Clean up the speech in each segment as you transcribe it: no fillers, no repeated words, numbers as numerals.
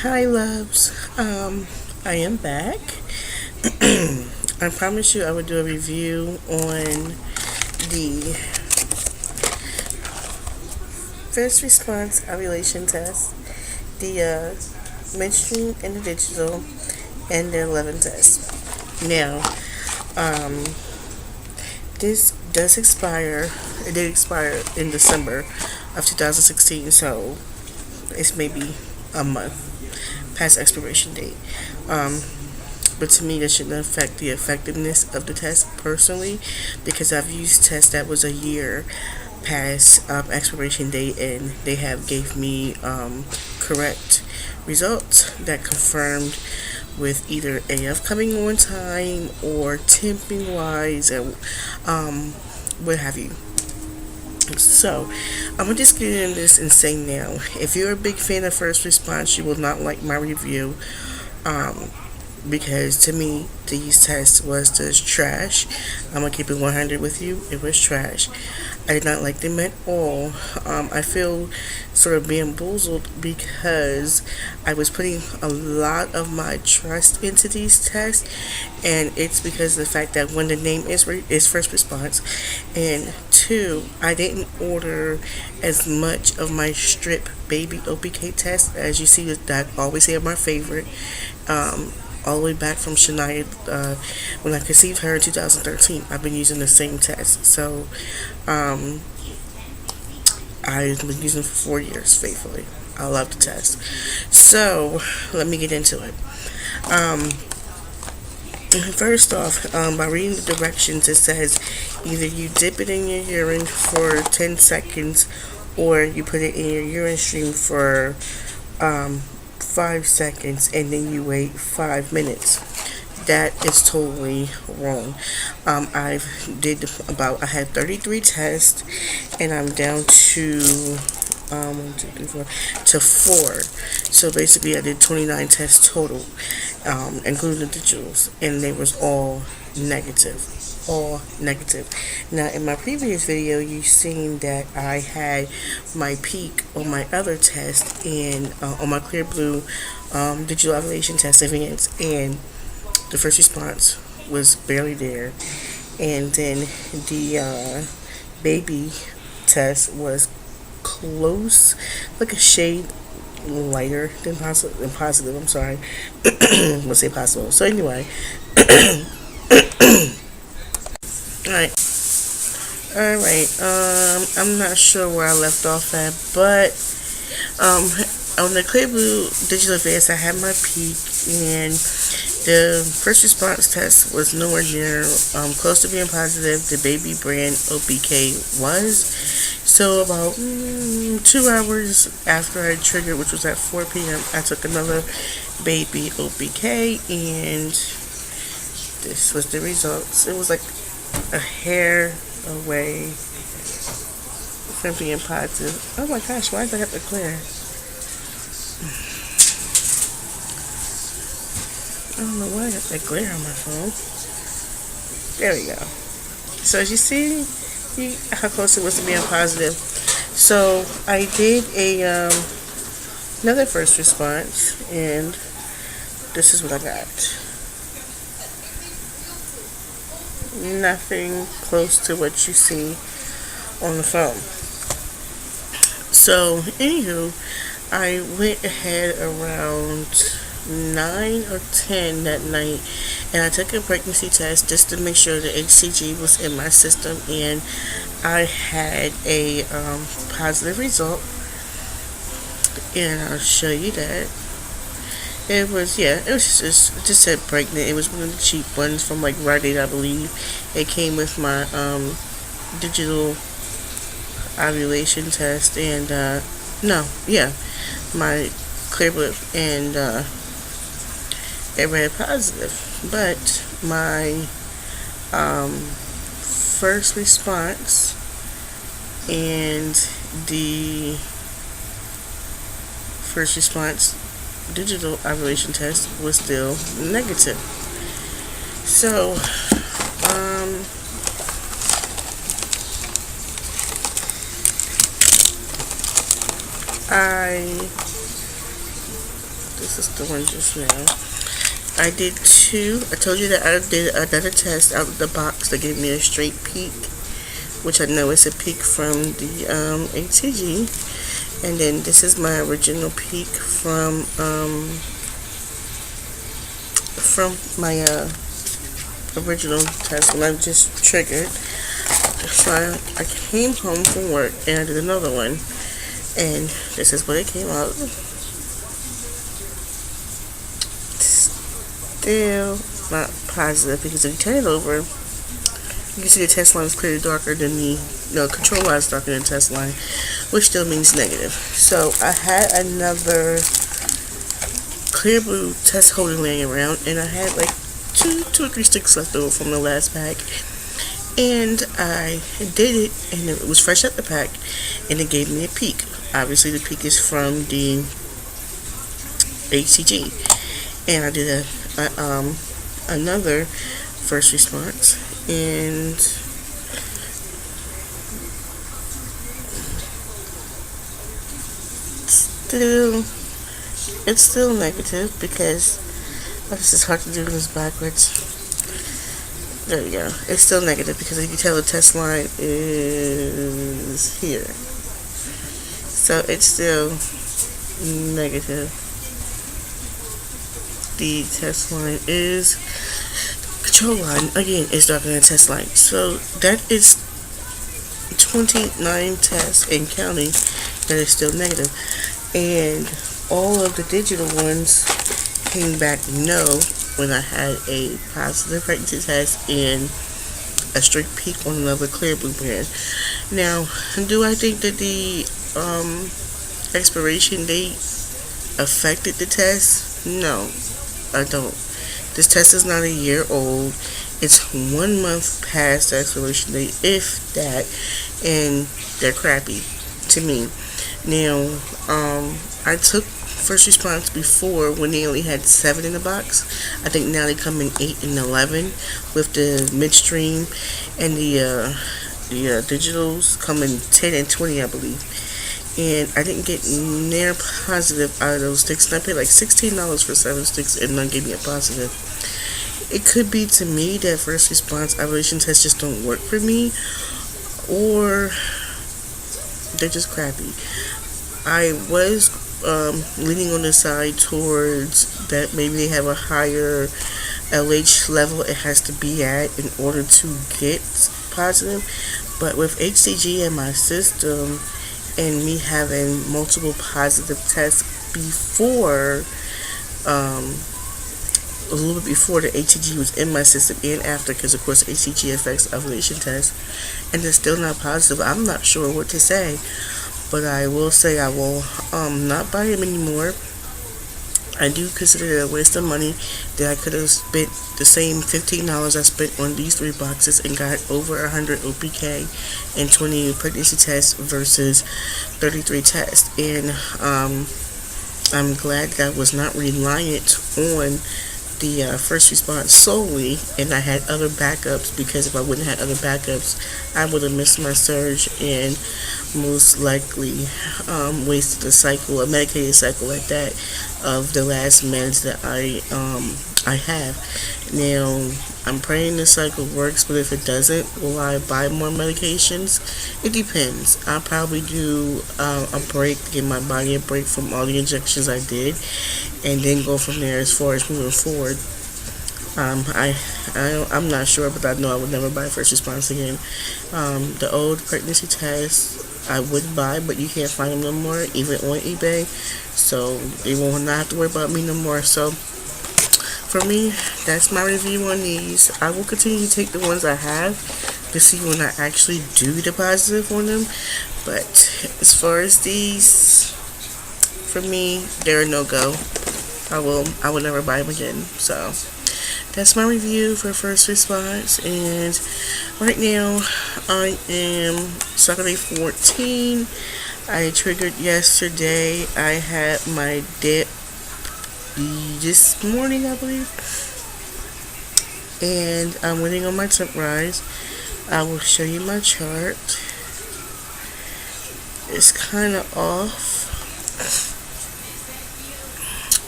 Hi, loves. I am back. I promised you I would do a review on the first response ovulation test, the menstrual individual, and the 11 test. Now, um, this does expire. It did expire in December of 2016, so it's maybe a month past expiration date. Um, but to me, that shouldn't affect the effectiveness of the test personally, because I've used tests that was a year past expiration date, and they have gave me correct results that confirmed with either AF coming on time or temping wise, and what have you. So, I'm gonna just get into this and say now, if you're a big fan of first response, you will not like my review. Um, because to me, these tests was just trash. I'm gonna keep it 100 with you. It was trash. I did not like them at all. I feel sort of bamboozled because I was putting a lot of my trust into these tests, and it's because of the fact that when the name is first response, and two, I didn't order as much of my strip baby OPK test as you see that I always say my favorite. All the way back from Shania, when I conceived her in 2013. I've been using the same test. So, um, I've been using it for 4 years faithfully. I love the test. So, let me get into it. Um, First off, by reading the directions, it says either you dip it in your urine for 10 seconds or you put it in your urine stream for 5 seconds and then you wait 5 minutes. That is totally wrong. I had 33 tests and I'm down to 4. So basically I did 29 tests total, including the digitals, and they was all negative. All negative. Now, in my previous video, you seen that I had my peak on my other test and on my Clear Blue digital ovulation test advance, and the first response was barely there, and then the baby test was close, like a shade lighter than positive. I'm sorry, let's say possible. So anyway, all right. I'm not sure where I left off at, but on the Clear Blue Digital Advance, I had my peak, and the first response test was nowhere near close to being positive. The baby brand OPK was. So about 2 hours after I triggered, which was at 4 p.m., I took another baby OPK, and this was the results. It was like a hair away from being positive. Oh my gosh, why did I have to clear? I don't know why I got that glare on my phone. There we go. So as you see how close it was to being positive. So I did another first response, and this is what I got. Nothing close to what you see on the phone. So anywho, I went ahead around 9 or 10 that night, and I took a pregnancy test just to make sure the HCG was in my system, and I had a positive result, and I'll show you that. It was just said pregnant. It was one of the cheap ones from like Rite Aid, I believe. It came with my digital ovulation test, and my Clear Blue, and it read positive. But my first response and the first response digital ovulation test was still negative. So, This is the one just now. I did two. I told you that I did another test out of the box that gave me a straight peak, which I know is a peak from the HCG. And then this is my original peak from my original test when I just triggered. So I came home from work and I did another one, and this is what it came out. Still not positive, because if you turn it over, you can see the test line is clearly darker than the control line is darker than the test line, which still means negative. So I had another clear blue test holder laying around, and I had like two or three sticks left over from the last pack, and I did it, and it was fresh out the pack, and it gave me a peak. Obviously the peak is from the HCG, and I did another first response, and it's still negative, because this is hard to do this backwards. There we go. It's still negative because you can tell the test line is here, so it's still negative. The test line is control line again is darker than the test line, so that is 29 tests and counting that is still negative. And all of the digital ones came back no when I had a positive pregnancy test and a straight peak on another clear blue brand. Now, do I think that the expiration date affected the test? No, I don't. This test is not a year old. It's 1 month past the expiration date, if that, and they're crappy to me. Now, I took first response before when they only had 7 in the box. I think now they come in 8 and 11 with the midstream, and the digitals come in 10 and 20, I believe. And I didn't get near positive out of those sticks, and I paid like $16 for 7 sticks, and none gave me a positive. It could be to me that first response ovulation tests just don't work for me, or they're just crappy. I was leaning on the side towards that maybe they have a higher LH level it has to be at in order to get positive, but with HCG in my system and me having multiple positive tests before, a little bit before the HCG was in my system and after, because of course HCG affects ovulation tests, and they're still not positive, I'm not sure what to say. But I will say I will not buy them anymore. I do consider it a waste of money that I could have spent the same $15 I spent on these 3 boxes and got over 100 OPK and 20 pregnancy tests versus 33 tests. And I'm glad that I was not reliant on the first response solely, and I had other backups, because if I wouldn't have had other backups, I would have missed my surge and most likely wasted a medicated cycle at that, of the last meds that I have. Now, I'm praying the cycle works, but if it doesn't, will I buy more medications? It depends. I'll probably do a break, give my body a break from all the injections I did, and then go from there as far as moving forward. I'm not sure, but I know I would never buy first response again. The old pregnancy tests I would buy, but you can't find them no more, even on eBay, so they will not have to worry about me no more. So for me, that's my review on these. I will continue to take the ones I have to see when I actually do the positive on them, but as far as these, for me, they're a no-go. I will never buy them again. So that's my review for first response, and right now I am Saturday 14. I triggered yesterday. I had my dip this morning, I believe, and I'm waiting on my temp rise. I will show you my chart. It's kind of off.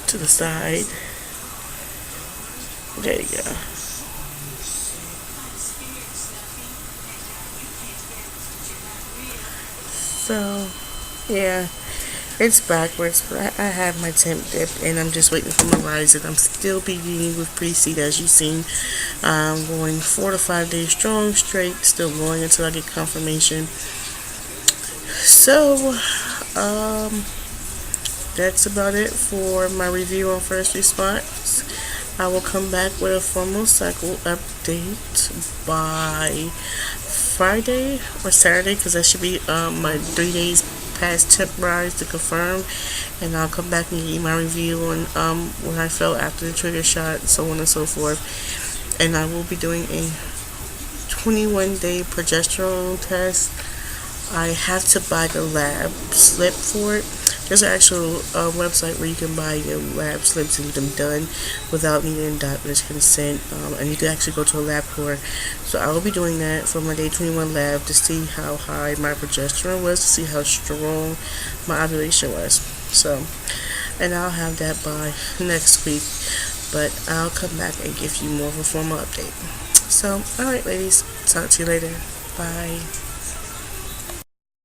to the side. There you go. So, yeah, it's backwards, but I have my temp dip, and I'm just waiting for my rise. And I'm still beginning with pre-seed, as you've seen. Going 4 to 5 days strong, straight, still going until I get confirmation. So, um, that's about it for my review on first response. I will come back with a formal cycle update by Friday or Saturday, because that should be my 3 days past temp rise to confirm, and I'll come back and give you my review on what I felt after the trigger shot, so on and so forth. And I will be doing a 21-day progesterone test. I have to buy the lab slip for it. There's an actual website where you can buy your lab slips and get them done without needing doctor's consent, and you can actually go to a lab core. So I will be doing that for my day 21 lab to see how high my progesterone was, to see how strong my ovulation was. So, and I'll have that by next week, but I'll come back and give you more of a formal update. So, alright ladies, talk to you later. Bye.